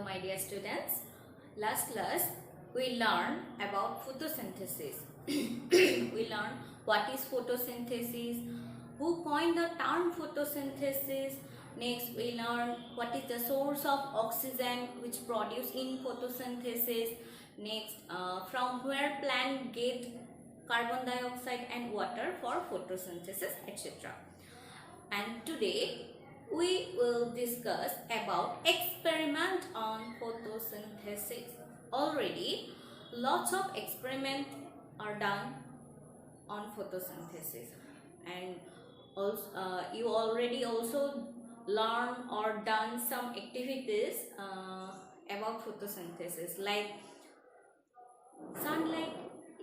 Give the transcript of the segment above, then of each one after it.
Hello my dear students. Last class we learned about photosynthesis. We learned what is photosynthesis, who coined the term photosynthesis. Next we learned what is the source of oxygen which produced in photosynthesis. Next from where plant get carbon dioxide and water for photosynthesis, etc. And today we will discuss about experiment on photosynthesis. Already lots of experiments are done on photosynthesis, and also you already also learn or done some activities about photosynthesis, like sunlight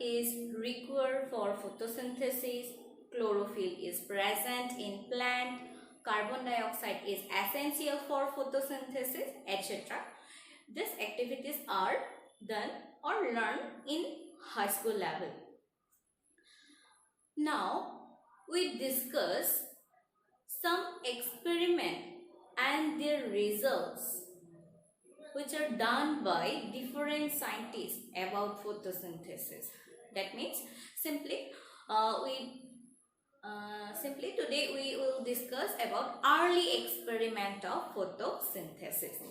is required for photosynthesis, chlorophyll is present in plant, carbon dioxide is essential for photosynthesis, etc. These activities are done or learned in high school level. Now we discuss some experiment and their results which are done by different scientists about photosynthesis. That means simply today we will discuss about early experiment of photosynthesis.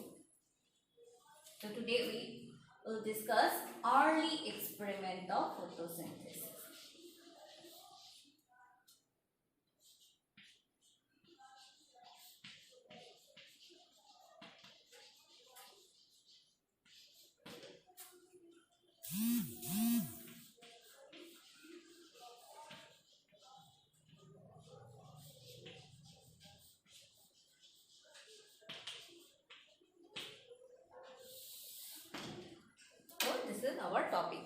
So today we will discuss early experiment of photosynthesis. So this is our topic.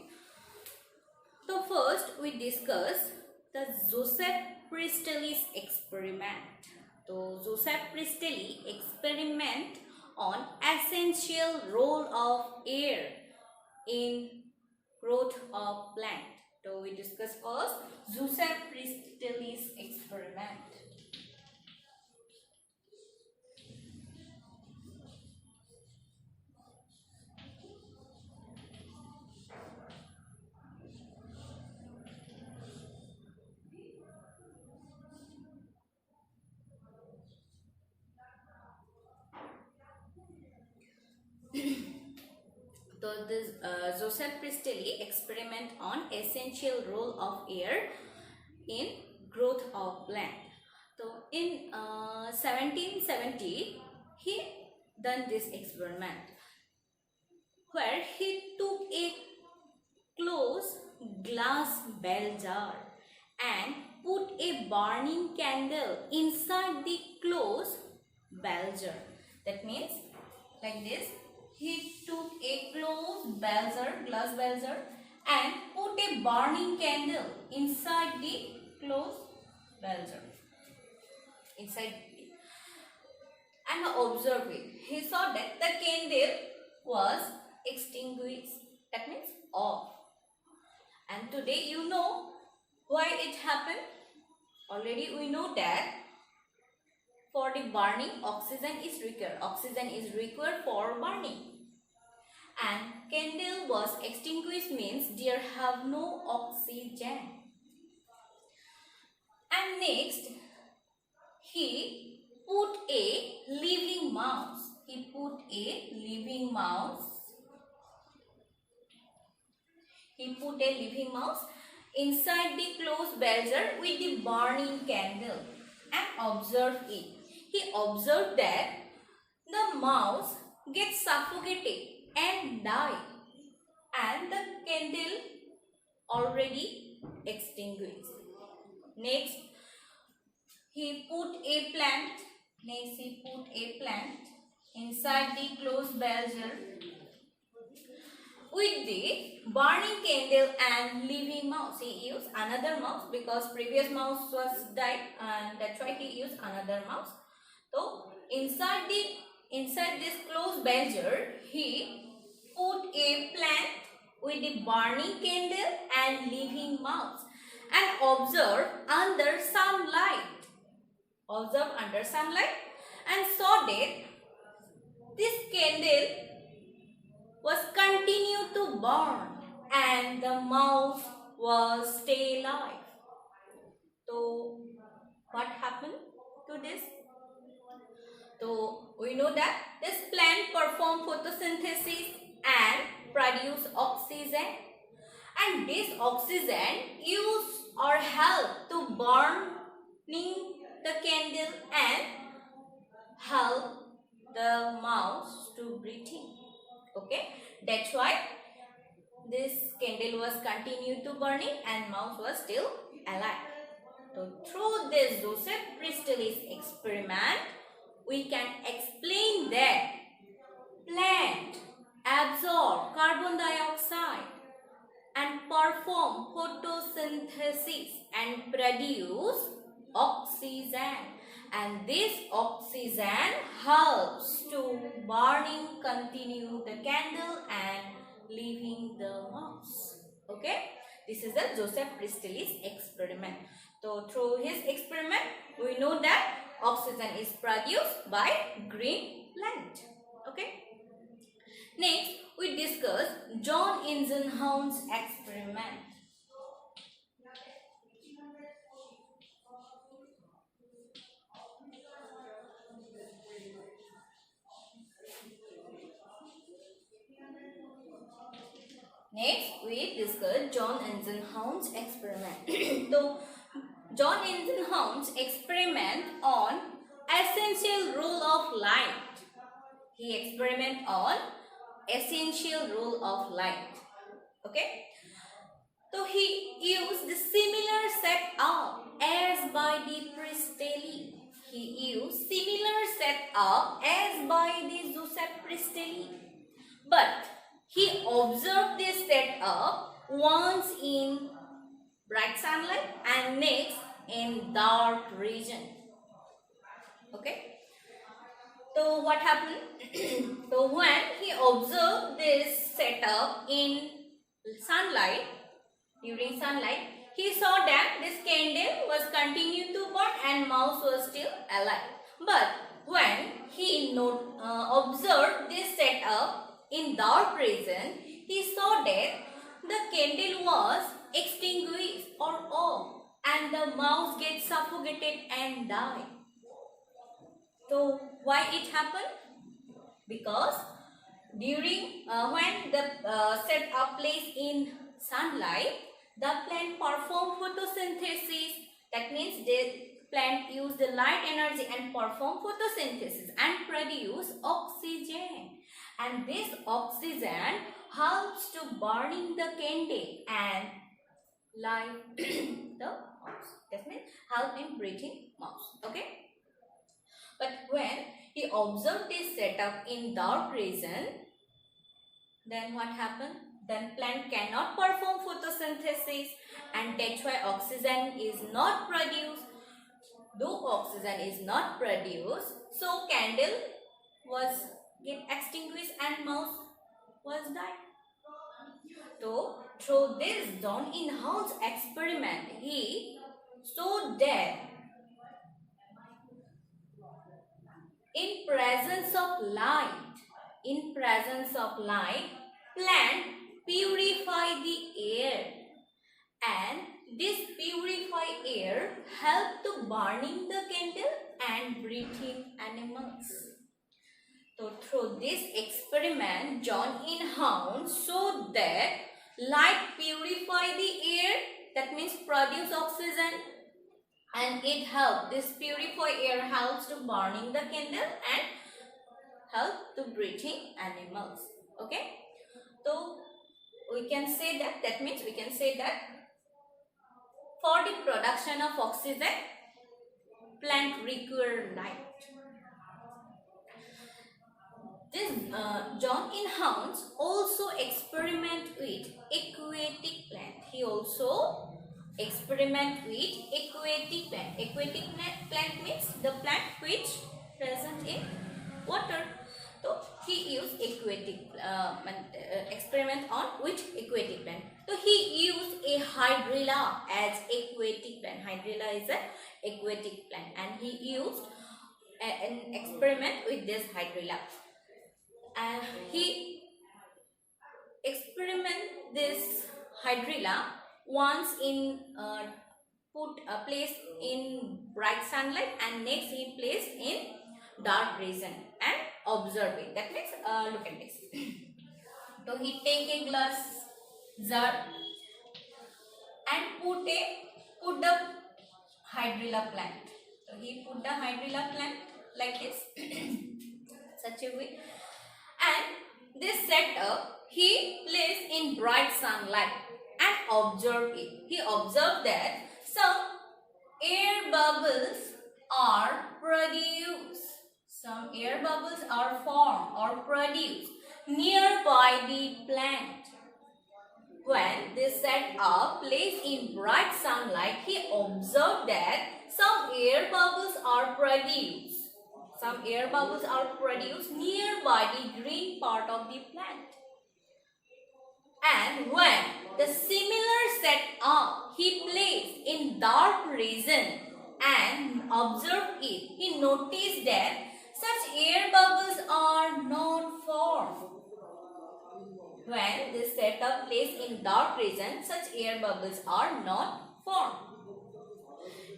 So first we discuss the Joseph Priestley's experiment. So Joseph Priestley experiment on essential role of air in growth of plant. So we discuss first Joseph Priestley's experiment. So this Joseph Priestley experiment on essential role of air in growth of plant. So in 1770 he done this experiment where he took a closed glass bell jar and put a burning candle inside the closed bell jar. That means like this. He took a closed bell jar, glass bell jar, and put a burning candle inside the closed bell jar. Inside it. And observed it. He saw that the candle was extinguished. That means off. And today you know why it happened. Already we know that for the burning, oxygen is required. Oxygen is required for burning. And candle was extinguished means there have no oxygen. And next, he put a living mouse. He put a living mouse. He put a living mouse inside the closed bell jar with the burning candle and observed it. He observed that the mouse gets suffocated and die, and the candle already extinguished. Next, he put a plant. Inside the closed bell jar with the burning candle and living mouse. He used another mouse because previous mouse was died, and that's why he used another mouse. So inside this closed bell jar, he put a plant with the burning candle and living mouse and observe under sunlight. And saw that this candle was continued to burn and the mouse was stay alive. So what happened to this? So we know that this plant perform photosynthesis and produce oxygen, and this oxygen use or help to burning the candle and help the mouse to breathing. Okay, that's why this candle was continued to burning and mouse was still alive. So through this Joseph Priestley's experiment, we can explain that plant absorb carbon dioxide and perform photosynthesis and produce oxygen, and this oxygen helps to burning continue the candle and leaving the mouse. Okay, this is the Joseph Priestley's experiment. So through his experiment we know that oxygen is produced by green plant. Okay, next we discuss John Ingenhouth's experiment. Next, we discuss John Ingenhouth's experiment. So, John Ingenhouth's experiment on essential role of light. He experiment on essential role of light. Okay. So, he used the similar setup as by the Priestley. He used similar setup as by the Joseph Priestley. But he observed this setup once in bright sunlight and next in dark region. Okay. So what happened? So when he observed this setup in sunlight, during sunlight, he saw that this candle was continuing to burn and mouse was still alive. But when he observed this setup in dark region, he saw that the candle was extinguished or off and the mouse gets suffocated and died. So why it happened? Because during when the setup placed in sunlight, the plant perform photosynthesis. That means the plant use the light energy and perform photosynthesis and produce oxygen. And this oxygen helps to burning the candle and light the mouse. That means help in breathing mouse. Okay. But when he observed this setup in dark region, then what happened? Then plant cannot perform photosynthesis and that's why oxygen is not produced. Though oxygen is not produced, so candle was get extinguished and mouse was died. So through this John Ingenhouth's experiment, he showed that in presence of light, plant purify the air, and this purified air help to burning the candle and breathing animals. So through this experiment, John Ingenhouth showed that light purify the air, that means produce oxygen, and it helps, this purified air helps to burning the candle and help to breathing animals. Okay, so we can say that means we can say that for the production of oxygen, plant require light. This John Ingenhouth also experiment with aquatic plant. He also experiment with aquatic plant. Aquatic plant means the plant which present in water. So he used aquatic experiment on which aquatic plant. So he used a hydrilla as aquatic plant. Hydrilla is an aquatic plant, and he used an experiment with this hydrilla. He experiment this hydrilla once in put a place in bright sunlight and next he place in dark region and observe it. That means look at this. So he take a glass jar and put the hydrilla plant. So he put the hydrilla plant like this such a way, and this setup he placed in bright sunlight and observed it. He observed that some air bubbles are produced. Some air bubbles are formed or produced nearby the plant. When this setup placed in bright sunlight, he observed that some air bubbles are produced. Some air bubbles are produced nearby the green part of the plant. And when the similar setup he placed in dark region and observed it, he noticed that such air bubbles are not formed. When this setup placed in dark region, such air bubbles are not formed.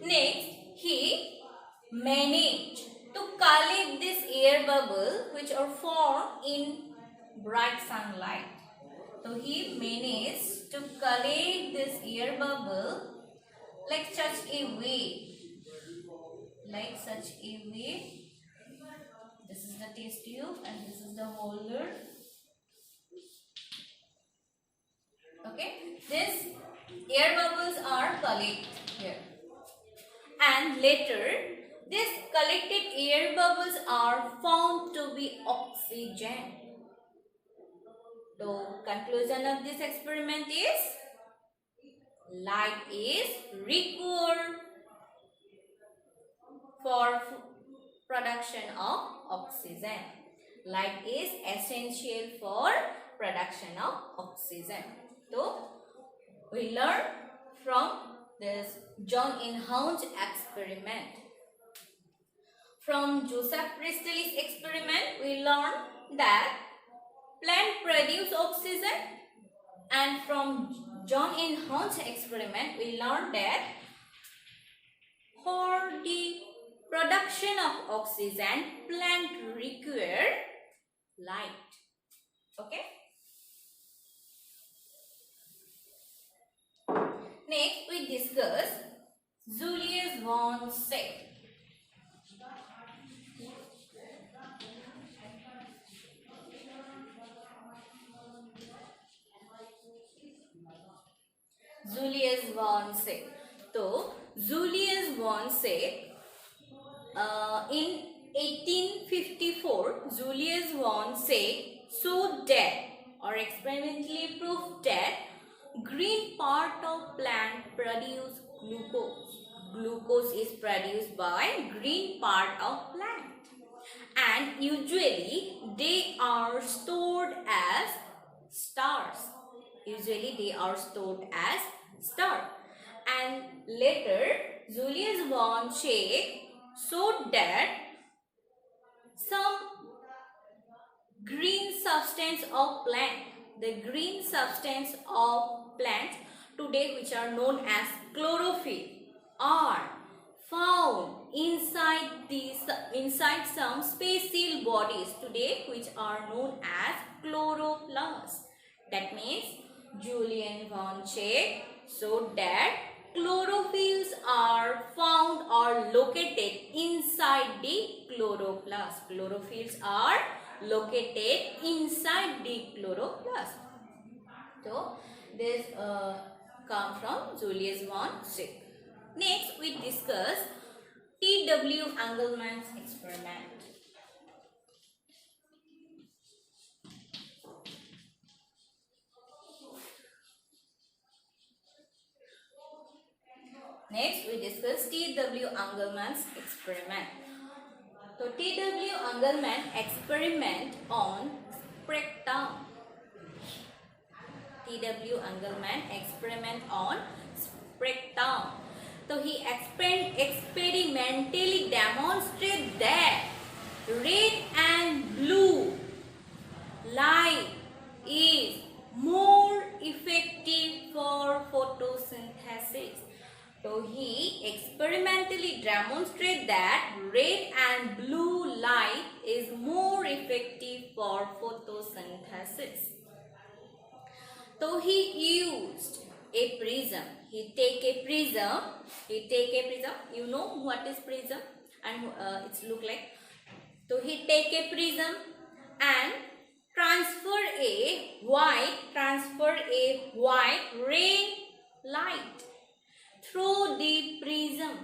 Next, he managed to collect this air bubble which are formed in bright sunlight. So he managed to collect this air bubble like such a way. This is the test tube and this is the holder. Okay, this air bubbles are collected here, and later these collected air bubbles are found to be oxygen. The conclusion of this experiment is light is required for production of oxygen. Light is essential for production of oxygen. So, we learn from this John Inhouse experiment. From Joseph Priestley's experiment, we learn that plant produce oxygen, and from John Inhouse experiment, we learn that for the production of oxygen, plant require light. Okay. Next, we discuss Julius von Schick. Julius von Schick. So, Julius von Schick, in 1854, Julius von Schick showed that or experimentally proved that green part of plant produce glucose. Glucose is produced by green part of plant, and usually they are stored as stars. And later Julius von Schick showed that some green substance of plant, the green substance of plants today which are known as chlorophyll, are found inside some special bodies today which are known as chloroplasts. That means Julius von Schick showed that chlorophylls are found or located inside the chloroplast. Chlorophylls are located inside the chloroplast. So, this come from Julius von Schick. Next, we discuss T.W. Engelmann's experiment. Next, we discuss T.W. Engelmann's experiment. So, T.W. Engelmann experiment on spreektown. T.W. Engelmann experiment on spreektown. So, he experimentally demonstrated that red and blue light is effective for photosynthesis. So he experimentally demonstrated that red and blue light is more effective for photosynthesis. So he used a prism. He take a prism. You know what is prism and it's look like. So he take a prism and transfer a white ray light through the prism,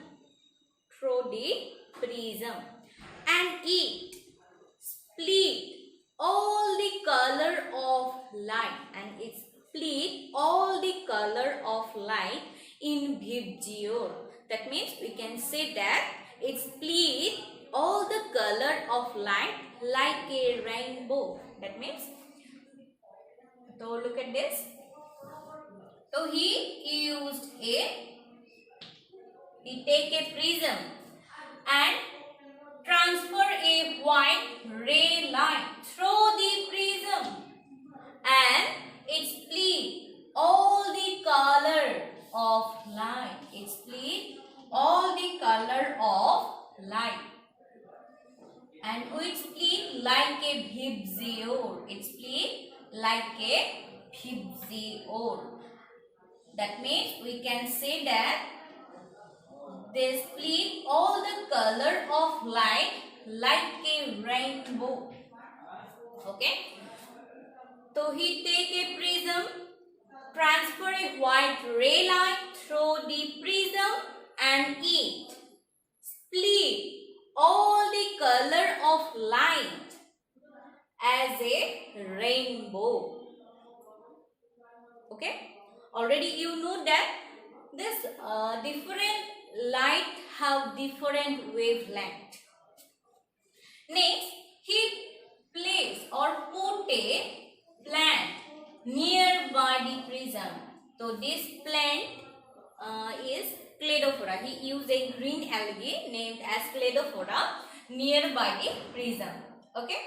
and it split all the color of light in Vibgyor. That means we can say that it split all the color of light like a rainbow. That means, so look at this. So he take a prism and transfer a white ray light through the prism, and it split all the color of light. And it split like a Vibgyor. That means we can say that they split all the color of light like a rainbow. Okay. So he take a prism, transfer a white ray light through the prism, and it split all the color of light as a rainbow. Okay. Already you know that this different light have different wavelength. Next, he placed or put a plant nearby the prism. So this plant is Cladophora. He used a green algae named as Cladophora nearby the prism. Okay.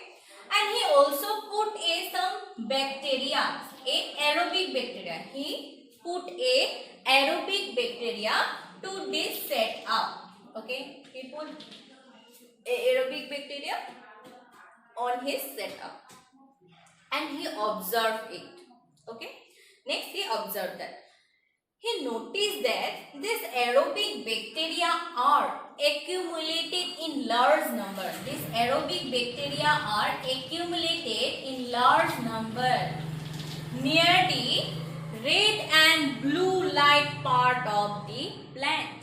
And he also put some bacteria, aerobic bacteria. He put a aerobic bacteria to this setup. Okay. He put aerobic bacteria on his setup and he observed it. Okay. Next he observed that. He noticed that these aerobic bacteria are accumulated in large number. These aerobic bacteria are accumulated in large number near the red and blue light part of the plant.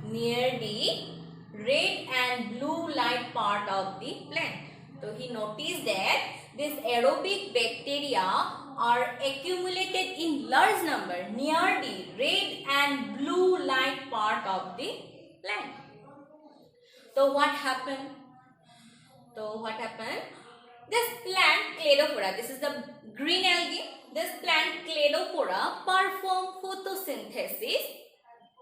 Near the red and blue light part of the plant. So he noticed that these aerobic bacteria are accumulated in large number near the red and blue light part of the plant. So what happened? This plant Cladophora, this is the green algae. This plant Cladophora perform photosynthesis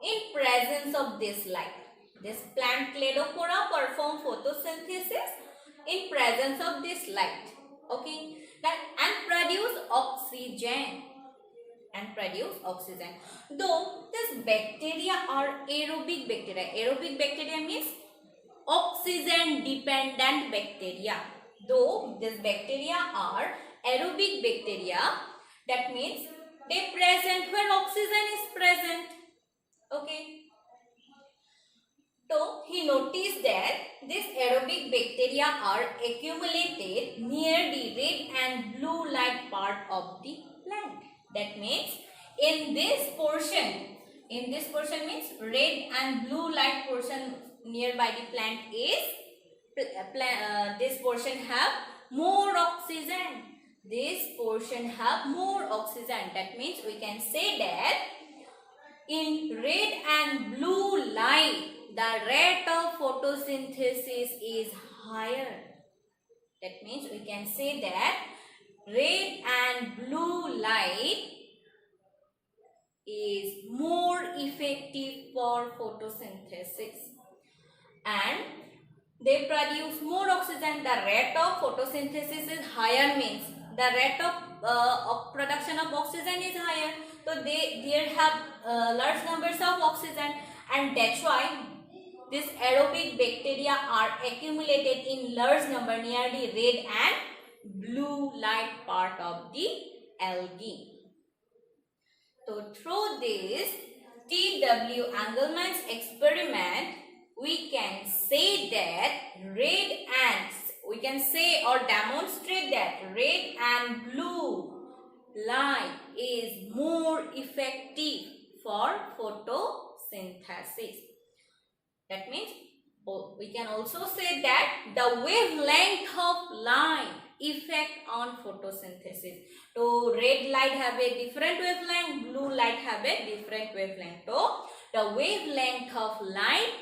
in presence of this light. This plant Cladophora perform photosynthesis in presence of this light. Okay, and produce oxygen. Though these bacteria are aerobic bacteria. Aerobic bacteria means oxygen dependent bacteria. Though these bacteria are aerobic bacteria, that means they present where oxygen is present. Okay. So he noticed that these aerobic bacteria are accumulated near the red and blue light part of the plant. That means in this portion means red and blue light portion nearby the plant is this portion have more oxygen. That means we can say that in red and blue light the rate of photosynthesis is higher. That means we can say that red and blue light is more effective for photosynthesis and they produce more oxygen. The rate of photosynthesis is higher means the rate of production of oxygen is higher. So there have large numbers of oxygen, and that's why these aerobic bacteria are accumulated in large number near the red and blue light part of the algae. So through this T.W. Engelmann's experiment, we can say that we can say or demonstrate that red and blue light is more effective for photosynthesis. That means we can also say that the wavelength of light effect on photosynthesis. So red light have a different wavelength, blue light have a different wavelength. So the wavelength of light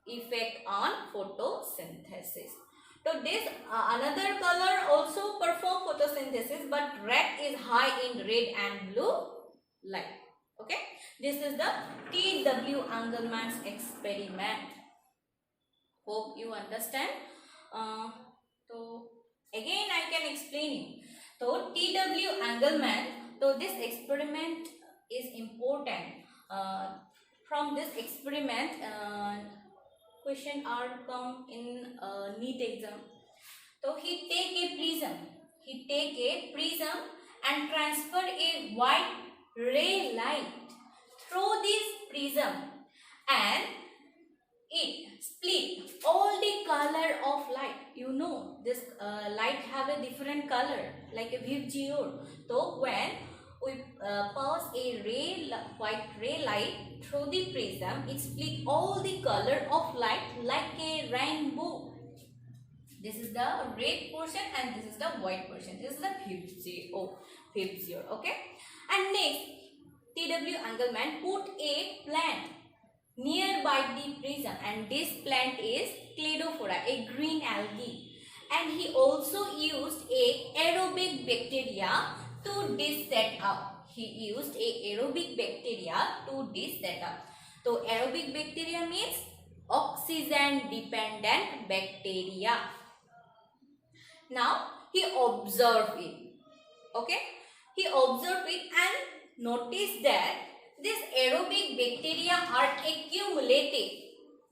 effect on photosynthesis. So this another color also perform photosynthesis, but red is high in red and blue light. Okay, this is the T.W. Engelmann's experiment. Hope you understand. So again I can explain you. So T.W. Engelmann, so this experiment is important. From this experiment, question are come in NEET exam. So he take a prism and transfer a white ray light through this prism, and it split all the color of light. You know this light have a different color like a VIBGYOR. So when we pass a white ray light through the prism, it split all the color of light like a rainbow. This is the red portion and this is the white portion. This is the VIBGYOR. Okay. And next, T.W. Engelmann put a plant nearby the prism, and this plant is Cladophora, a green algae, and he also used a aerobic bacteria to this setup. He used a aerobic bacteria to this setup. So aerobic bacteria means oxygen dependent bacteria. Now he observed it. Okay, he observed it and noticed that these aerobic bacteria are accumulated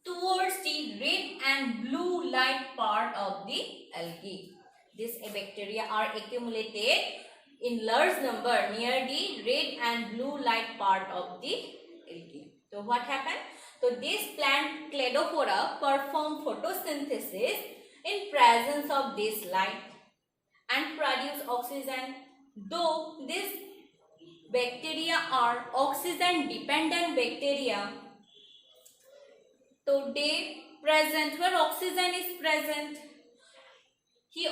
towards the red and blue light part of the algae. These bacteria are accumulated in large number near the red and blue light part of the algae. So what happened? So this plant Cladophora perform photosynthesis in presence of this light and produce oxygen. Though these bacteria are oxygen dependent bacteria, so they present where oxygen is present. He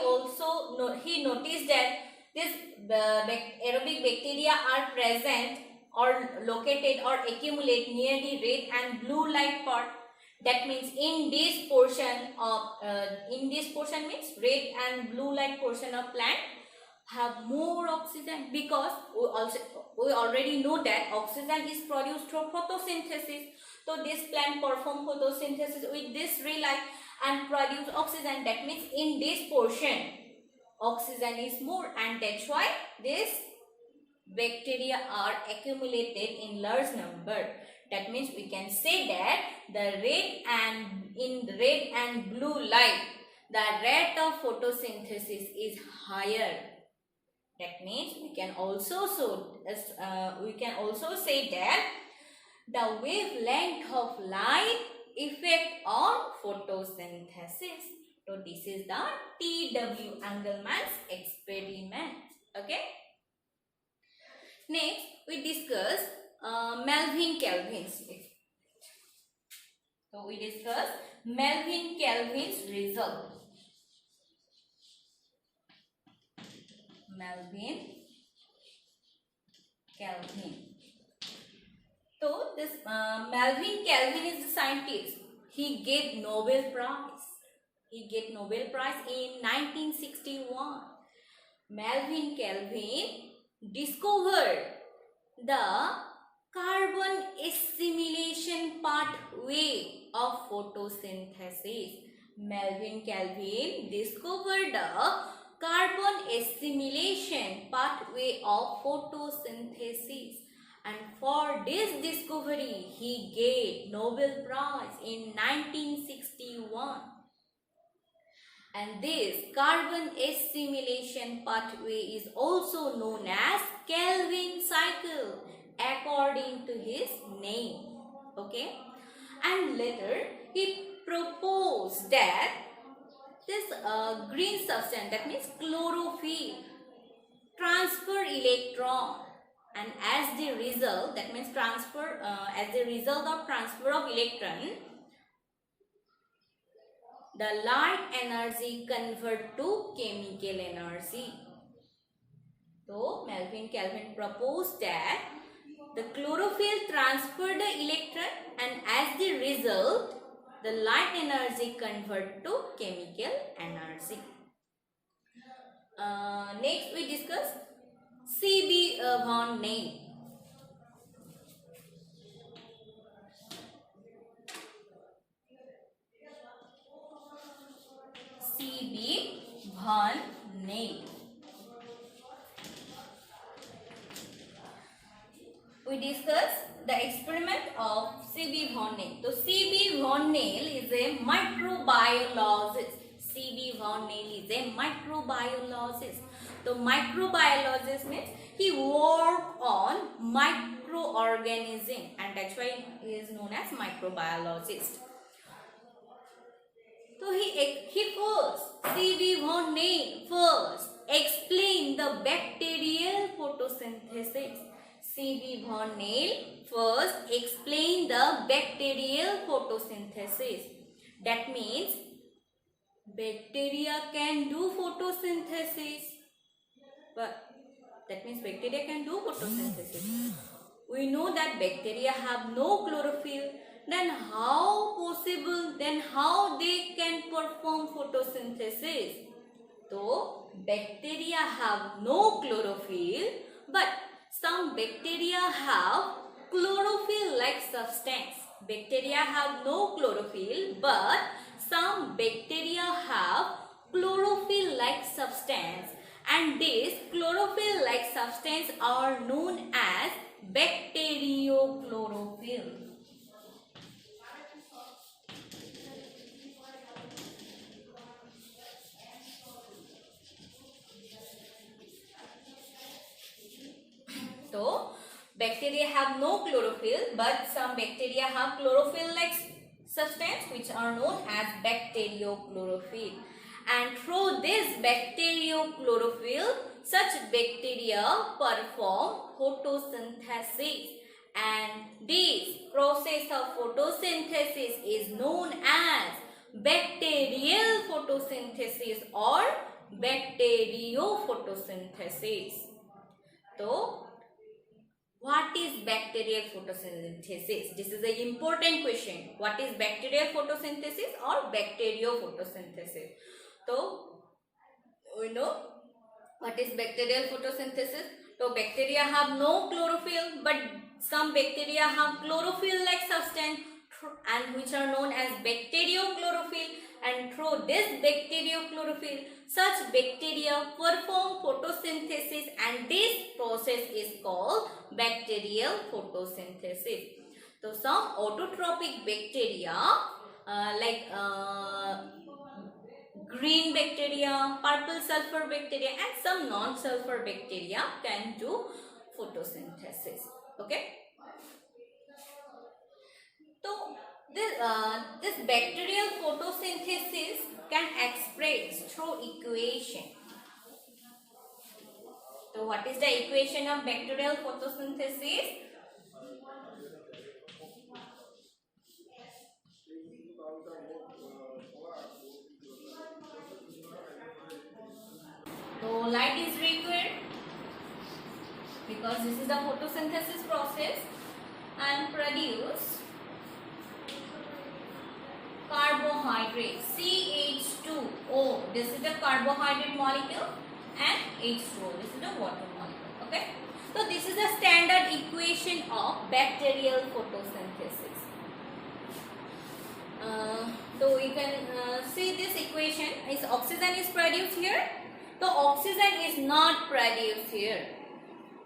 noticed that this aerobic bacteria are present or located or accumulate near the red and blue light part. That means in this portion means red and blue light portion of plant have more oxygen, because we already know that oxygen is produced through photosynthesis. So this plant perform photosynthesis with this ray light and produce oxygen. That means in this portion oxygen is more, and that's why this bacteria are accumulated in large number. That means we can say that in red and blue light, the rate of photosynthesis is higher. That means we can also say that the wavelength of light effect on photosynthesis. So this is the T.W. Engelmann's experiment. Okay. Next, we discuss Melvin-Calvin's experiment. So we discuss Melvin-Calvin's result. Melvin-Calvin. So this Melvin-Calvin is the scientist. He get Nobel Prize. He get Nobel Prize in 1961. Melvin-Calvin discovered the carbon assimilation pathway of photosynthesis. Melvin-Calvin discovered the carbon assimilation pathway of photosynthesis. And for this discovery, he gained Nobel Prize in 1961. And this carbon assimilation pathway is also known as Calvin cycle according to his name. Okay. And later he proposed that this green substance, that means chlorophyll, transfer electron, and as the result, that means as the result of transfer of electron, the light energy convert to chemical energy. So Melvin Calvin proposed that the chlorophyll transfer the electron, and as the result, the light energy convert to chemical energy. Next we discuss C.B. von Neil. C.B. von Neil. We discuss the experiment of C.B. von Neil. So C.B. von Neil is a microbiologist. C.B. von Neil is a microbiologist. So microbiologist means he worked on microorganism, and that's why he is known as microbiologist. So C.B. von Neil first explained the bacterial photosynthesis. C.B. von Neil first explained the bacterial photosynthesis. That means bacteria can do photosynthesis. But that means bacteria can do photosynthesis. We know that bacteria have no chlorophyll. Then how possible? Then how they can perform photosynthesis? So bacteria have no chlorophyll, but some bacteria have chlorophyll-like substance. Bacteria have no chlorophyll, but some bacteria have chlorophyll-like substance, and this chlorophyll-like substance are known as bacteriochlorophyll. So, bacteria have no chlorophyll, but some bacteria have chlorophyll-like substance which are known as bacteriochlorophyll. And through this bacteriochlorophyll, such bacteria perform photosynthesis. And this process of photosynthesis is known as bacterial photosynthesis or bacteriophotosynthesis. So, what is bacterial photosynthesis? This is an important question. What is bacterial photosynthesis or bacteriophotosynthesis? So, we know what is bacterial photosynthesis. So, bacteria have no chlorophyll, but some bacteria have chlorophyll-like substance and which are known as bacteriochlorophyll. And through this bacteriochlorophyll, such bacteria perform photosynthesis, and this process is called bacterial photosynthesis. So, some autotrophic bacteria green bacteria, purple sulfur bacteria, and some non-sulfur bacteria can do photosynthesis. Okay. So, this bacterial photosynthesis can express through equation. So, what is the equation of bacterial photosynthesis? So, light is required because this is the photosynthesis process and produce carbohydrate CH2O. This is the carbohydrate molecule, and H2O. This is the water molecule. Okay. So this is the standard equation of bacterial photosynthesis. So you can see this equation is oxygen is produced here, So oxygen is not produced here.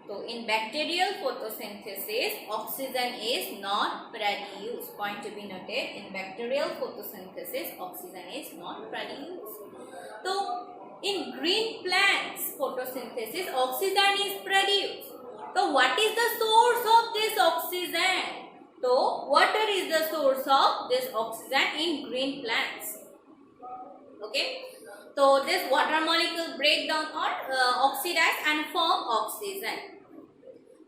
So in bacterial photosynthesis, oxygen is not produced. Point to be noted. In bacterial photosynthesis, oxygen is not produced. So in green plants photosynthesis, oxygen is produced. So what is the source of this oxygen? So water is the source of this oxygen in green plants. Okay. So this water molecule break down or oxidize and form oxygen.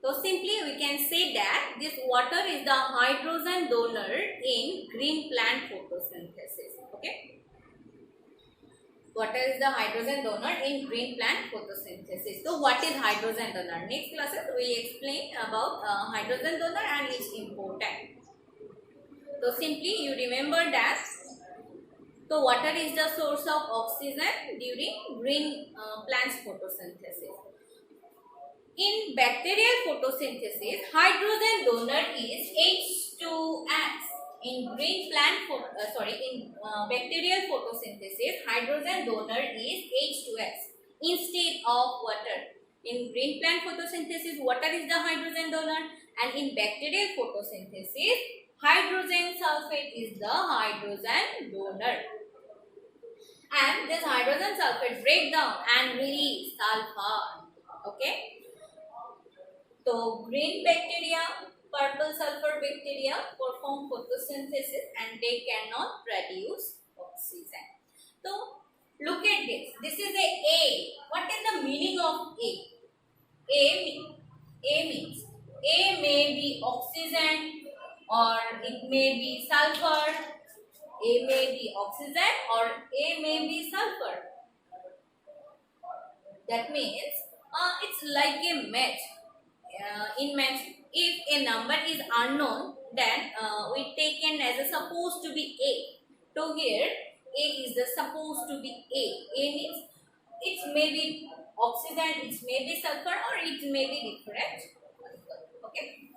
So simply we can say that this water is the hydrogen donor in green plant photosynthesis. Okay. Water is the hydrogen donor in green plant photosynthesis. So what is hydrogen donor? Next classes we explain about hydrogen donor and its importance. So simply you remember that. So water is the source of oxygen during green plants photosynthesis. In bacterial photosynthesis, hydrogen donor is H2S. In bacterial photosynthesis, hydrogen donor is H2S instead of water. In green plant photosynthesis, water is the hydrogen donor, and in bacterial photosynthesis, hydrogen sulfate is the hydrogen donor. And this hydrogen sulfate break down and release sulfur. Okay. So green bacteria, purple sulfur bacteria perform photosynthesis and they cannot produce oxygen. So look at this. This is A. What is the meaning of A? A means A may be oxygen or it may be sulfur. A may be oxygen or A may be sulfur. That means it's like a match. In match, if a number is unknown, then we taken as a supposed to be A. So here A is the supposed to be A. A means it may be oxygen, it may be sulfur, or it may be different. Okay.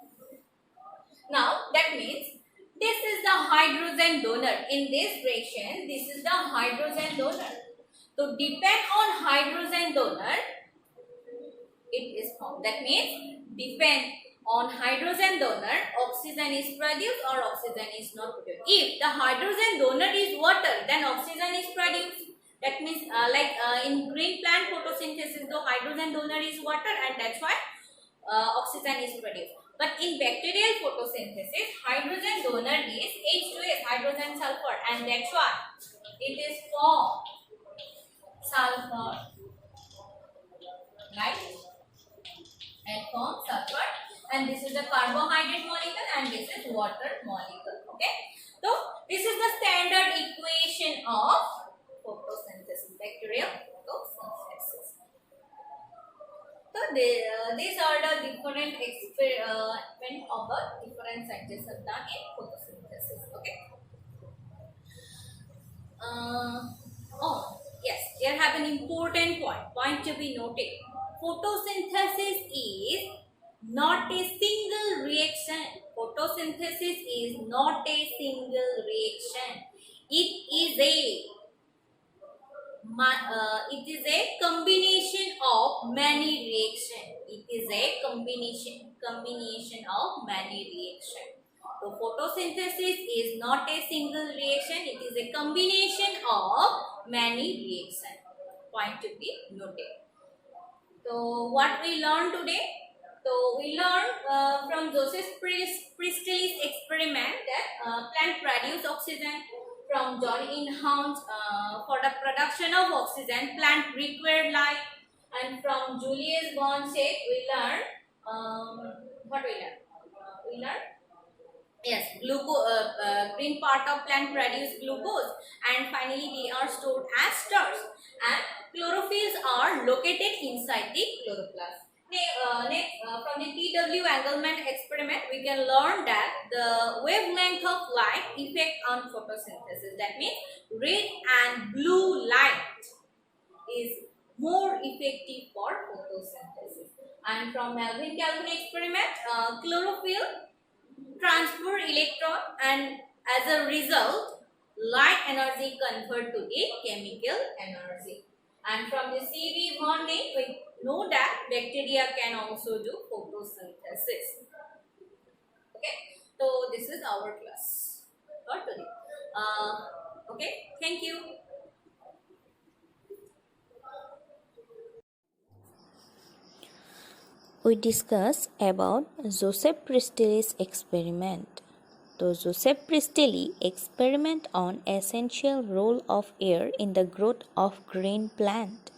Now that means this is the hydrogen donor. In this reaction, this is the hydrogen donor. So depend on hydrogen donor, it is formed. That means depend on hydrogen donor, oxygen is produced or oxygen is not produced. If the hydrogen donor is water, then oxygen is produced. That means in green plant photosynthesis, the hydrogen donor is water and that's why oxygen is produced. But in bacterial photosynthesis, hydrogen donor is H2S, hydrogen sulfur, and that's why it is formed sulfur, right? And form sulfur, and this is the carbohydrate molecule and this is water molecule. Okay, so this is the standard equation of photosynthesis, bacterial photosynthesis. So these are the different experiments of the different scientists have done in photosynthesis. Okay. Oh yes, here have an important point to be noted. Photosynthesis is not a single reaction. Photosynthesis is not a single reaction. It is a combination of many reactions. It is a combination of many reactions. So photosynthesis is not a single reaction. It is a combination of many reactions. Point to be noted. So what we learned today? So we learned from Joseph Priestley's experiment that plant produce oxygen. From John Inhouse for the production of oxygen, plant require light. And from Julius Bonsack we learned what we learned? We learned yes, green part of plant produce glucose, and finally they are stored as starch. And chlorophylls are located inside the chloroplast. Next, from the T.W. Engelmann experiment, we can learn that the wavelength of light effect on photosynthesis. That means red and blue light is more effective for photosynthesis. And from Melvin-Calvin experiment, chlorophyll transfer electron, and as a result, light energy convert to a chemical energy. And from the CV bonding, we know that bacteria can also do photosynthesis. Okay, so this is our class for today. Okay, thank you. We discuss about Joseph Priestley's experiment. So Joseph Priestley experiment on essential role of air in the growth of green plant.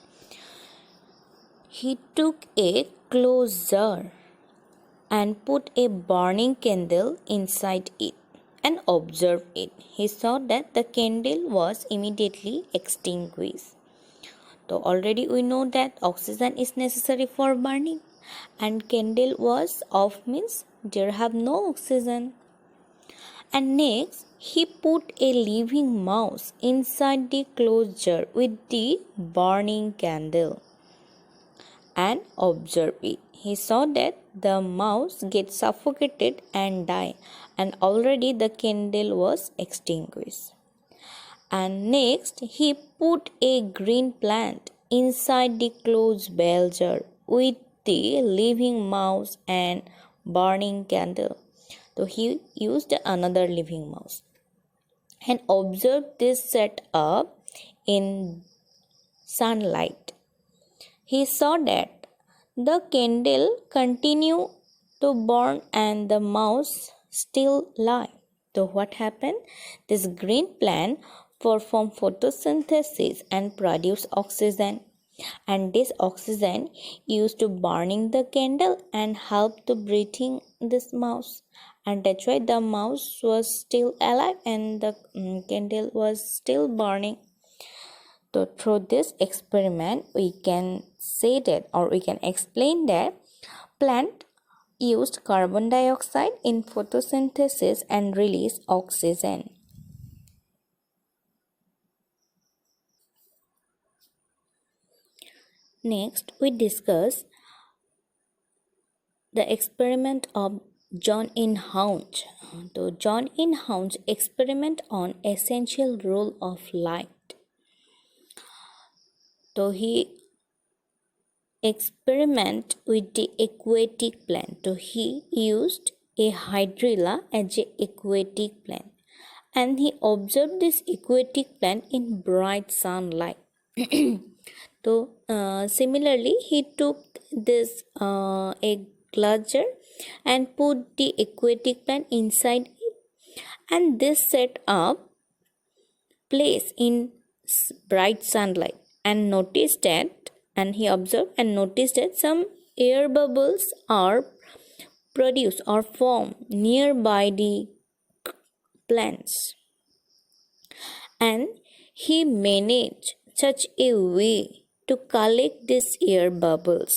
He took a closed jar and put a burning candle inside it and observed it. He saw that the candle was immediately extinguished. So already we know that oxygen is necessary for burning, and candle was off means there have no oxygen. And next he put a living mouse inside the closed jar with the burning candle and observed it. He saw that the mouse get suffocated and die, and already the candle was extinguished. And next he put a green plant inside the closed bell jar with the living mouse and burning candle. So he used another living mouse and observed this setup in sunlight. He saw that the candle continued to burn and the mouse still live. So what happened? This green plant perform photosynthesis and produce oxygen, and this oxygen used to burning the candle and help to breathing this mouse, and that's why the mouse was still alive and the candle was still burning. So through this experiment we can say that, or we can explain that plant used carbon dioxide in photosynthesis and release oxygen. Next, we discuss the experiment of John Inhouse. So John Inhouse experiment on essential role of light. So he experiment with the aquatic plant. So he used a hydrilla as an aquatic plant, and he observed this aquatic plant in bright sunlight. So similarly he took this a glass jar and put the aquatic plant inside it, and this set up place in bright sunlight, and noticed that, and he observed and noticed that some air bubbles are produced or formed nearby the plants, and he managed such a way to collect these air bubbles.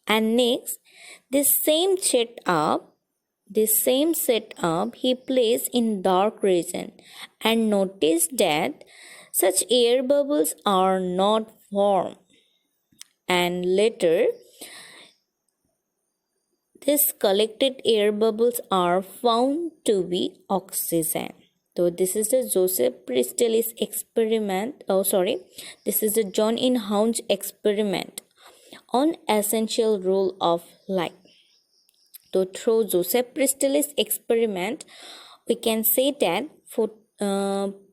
And next, this same setup he placed in dark region and noticed that such air bubbles are not formed, and later these collected air bubbles are found to be oxygen. So this is the Joseph Priestley's experiment. This is the John Inhouse experiment on essential role of light. So through Joseph Priestley's experiment, we can say that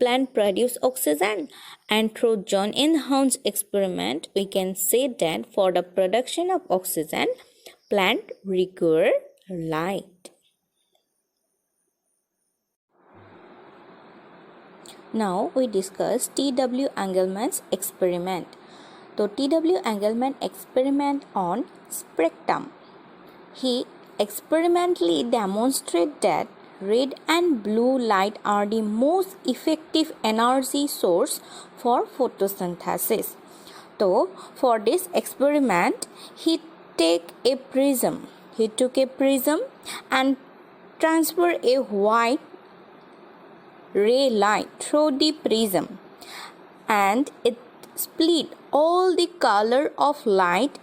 plant produce oxygen, and through John Inhouse experiment, we can say that for the production of oxygen, plant require light. Now we discuss T.W. Engelmann's experiment. So T.W. Engelmann experiment on spectrum. He experimentally demonstrated that red and blue light are the most effective energy source for photosynthesis. So for this experiment, he took a prism and transfer a white ray light through the prism, and it split all the color of light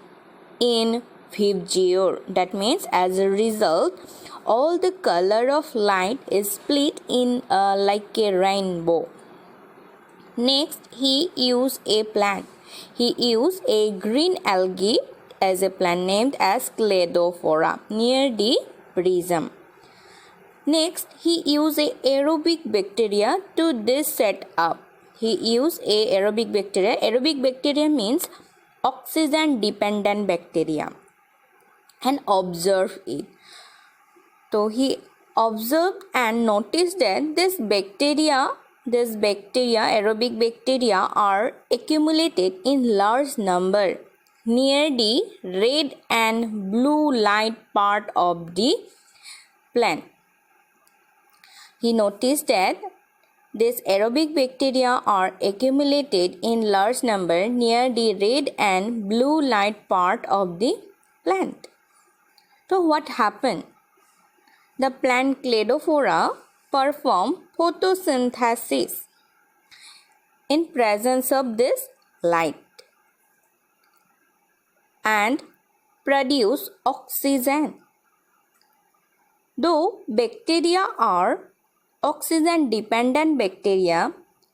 in Vibgyor. That means as a result, all the color of light is split in like a rainbow. Next, he used a plant He used a green algae as a plant named as Cladophora near the rhizome. Next, he used a aerobic bacteria to this setup. He used a aerobic bacteria. Aerobic bacteria means oxygen dependent bacteria, and observed it. So he observed and noticed that this bacteria, aerobic bacteria, are accumulated in large number near the red and blue light part of the plant. He noticed that these aerobic bacteria are accumulated in large number near the red and blue light part of the plant. So what happened? The plant Cladophora perform photosynthesis in presence of this light and produce oxygen. Though bacteria are oxygen dependent bacteria,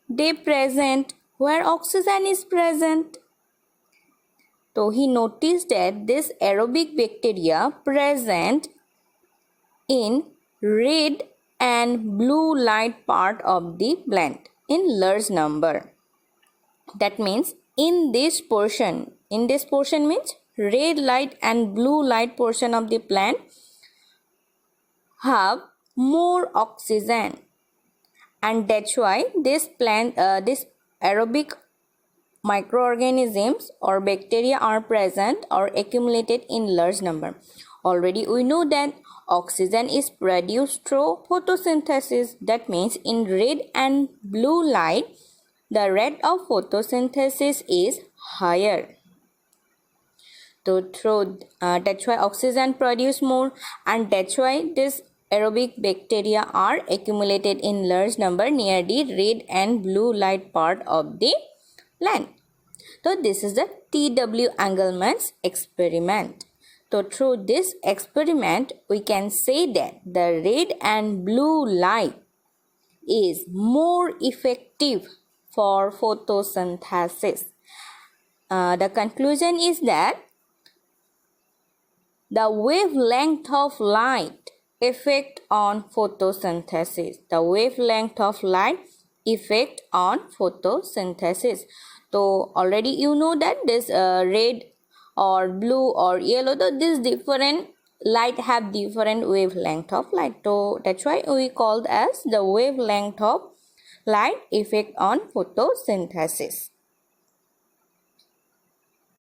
they present where oxygen is present. So he noticed that this aerobic bacteria present in red and blue light part of the plant in large number. That means in this portion means red light and blue light portion of the plant have more oxygen, and that's why this aerobic microorganisms or bacteria are present or accumulated in large number. Already we know that oxygen is produced through photosynthesis. That means in red and blue light, the rate of photosynthesis is higher. So that's why oxygen produce more, and that's why this aerobic bacteria are accumulated in large number near the red and blue light part of the plant. So this is the T.W. Engelmann's experiment. So through this experiment, we can say that the red and blue light is more effective for photosynthesis. The conclusion is that the wavelength of light effect on photosynthesis. The wavelength of light effect on photosynthesis. So already you know that this red or blue or yellow, this different light have different wavelength of light. So that's why we called as the wavelength of light effect on photosynthesis.